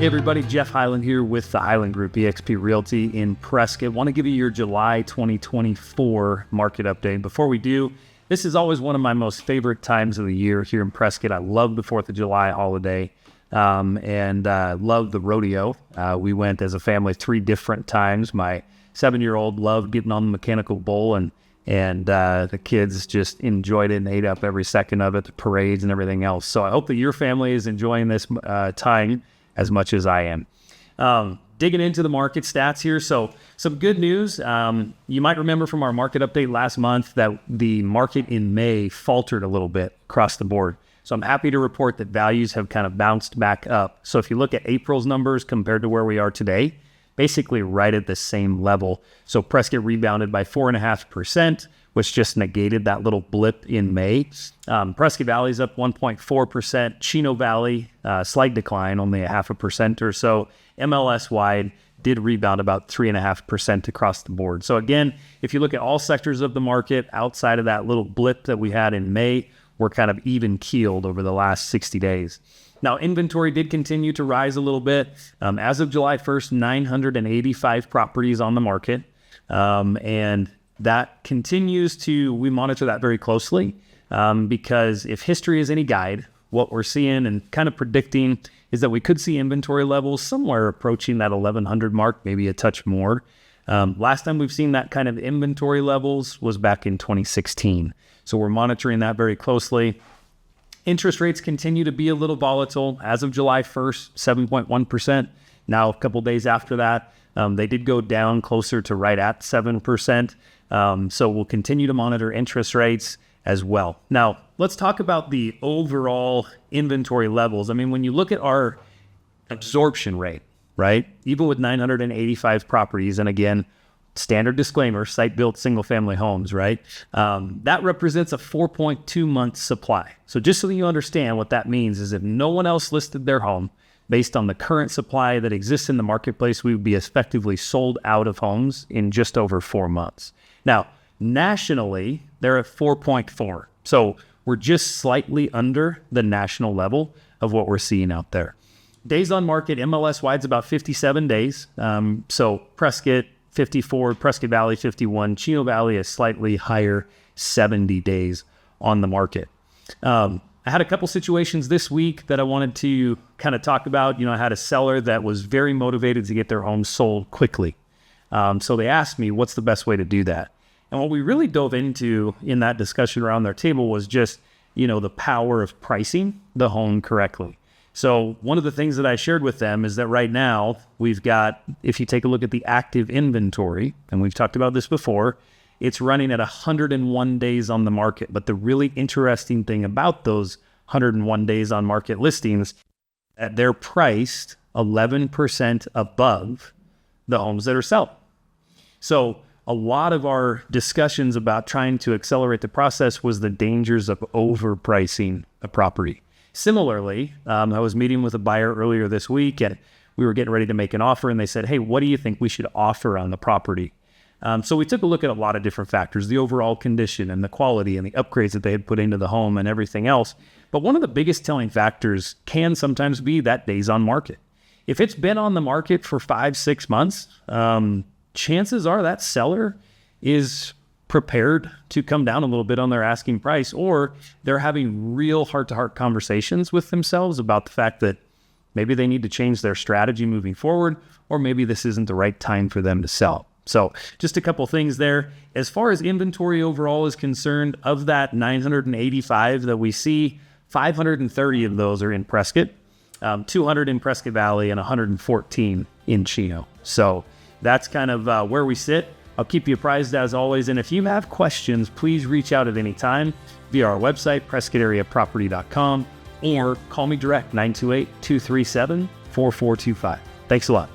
Hey everybody, Geoff Hyland here with the Hyland Group, eXp Realty in Prescott. Want to give you your July 2024 market update. Before we do, this is always one of my most favorite times of the year here in Prescott. I love the 4th of July holiday and love the rodeo. We went as a family 3 different times. My 7-year-old loved getting on the mechanical bull, and the kids just enjoyed it and ate up every second of it, the parades and everything else. So I hope that your family is enjoying this time as much as I am. Digging into the market stats here. So some good news. You might remember from our market update last month that the market in May faltered a little bit across the board. So I'm happy to report that values have kind of bounced back up. So if you look at April's numbers compared to where we are today, basically right at the same level. So Prescott rebounded by 4.5%, which just negated that little blip in May. Prescott Valley's up 1.4%. Chino Valley, slight decline, only 0.5% or so. MLS wide did rebound about 3.5% across the board. So again, if you look at all sectors of the market outside of that little blip that we had in May, we're kind of even keeled over the last 60 days. Now, inventory did continue to rise a little bit. As of July 1st, 985 properties on the market. And that continues to, we monitor that very closely because if history is any guide, what we're seeing and kind of predicting is that we could see inventory levels somewhere approaching that 1,100 mark, maybe a touch more. Last time we've seen that kind of inventory levels was back in 2016. So we're monitoring that very closely. Interest rates continue to be a little volatile. As of July 1st, 7.1%. Now, a couple days after that, they did go down closer to right at 7%. So we'll continue to monitor interest rates as well. Now, let's talk about the overall inventory levels. I mean, when you look at our absorption rate, right, even with 985 properties, and again, standard disclaimer, site-built single-family homes, right? That represents a 4.2 month supply. So just so that you understand what that means is if no one else listed their home, based on the current supply that exists in the marketplace, we would be effectively sold out of homes in just over 4 months. Now, nationally, they're at 4.4. So we're just slightly under the national level of what we're seeing out there. Days on market, MLS wide's about 57 days. So Prescott, 54, Prescott Valley, 51, Chino Valley is slightly higher, 70 days on the market. I had a couple situations this week that I wanted to kind of talk about. You know, I had a seller that was very motivated to get their home sold quickly. So they asked me, what's the best way to do that? And what we really dove into in that discussion around their table was just, you know, the power of pricing the home correctly. So one of the things that I shared with them is that right now we've got, if you take a look at the active inventory, and we've talked about this before, it's running at 101 days on the market. But the really interesting thing about those 101 days on market listings, they're priced 11% above the homes that are selling. So a lot of our discussions about trying to accelerate the process was the dangers of overpricing a property. Similarly, I was meeting with a buyer earlier this week, and we were getting ready to make an offer, and they said, hey, what do you think we should offer on the property? So we took a look at a lot of different factors, the overall condition and the quality and the upgrades that they had put into the home and everything else. But one of the biggest telling factors can sometimes be that days on market. If it's been on the market for 5-6 months, chances are that seller is prepared to come down a little bit on their asking price, or they're having real heart-to-heart conversations with themselves about the fact that maybe they need to change their strategy moving forward, or maybe this isn't the right time for them to sell. So just a couple things there. As far as inventory overall is concerned, of that 985 that we see, 530 of those are in Prescott, 200 in Prescott Valley, and 114 in Chino. So that's kind of where we sit. I'll keep you apprised as always. And if you have questions, please reach out at any time via our website, prescottareaproperty.com, or call me direct, 928-237-4425. Thanks a lot.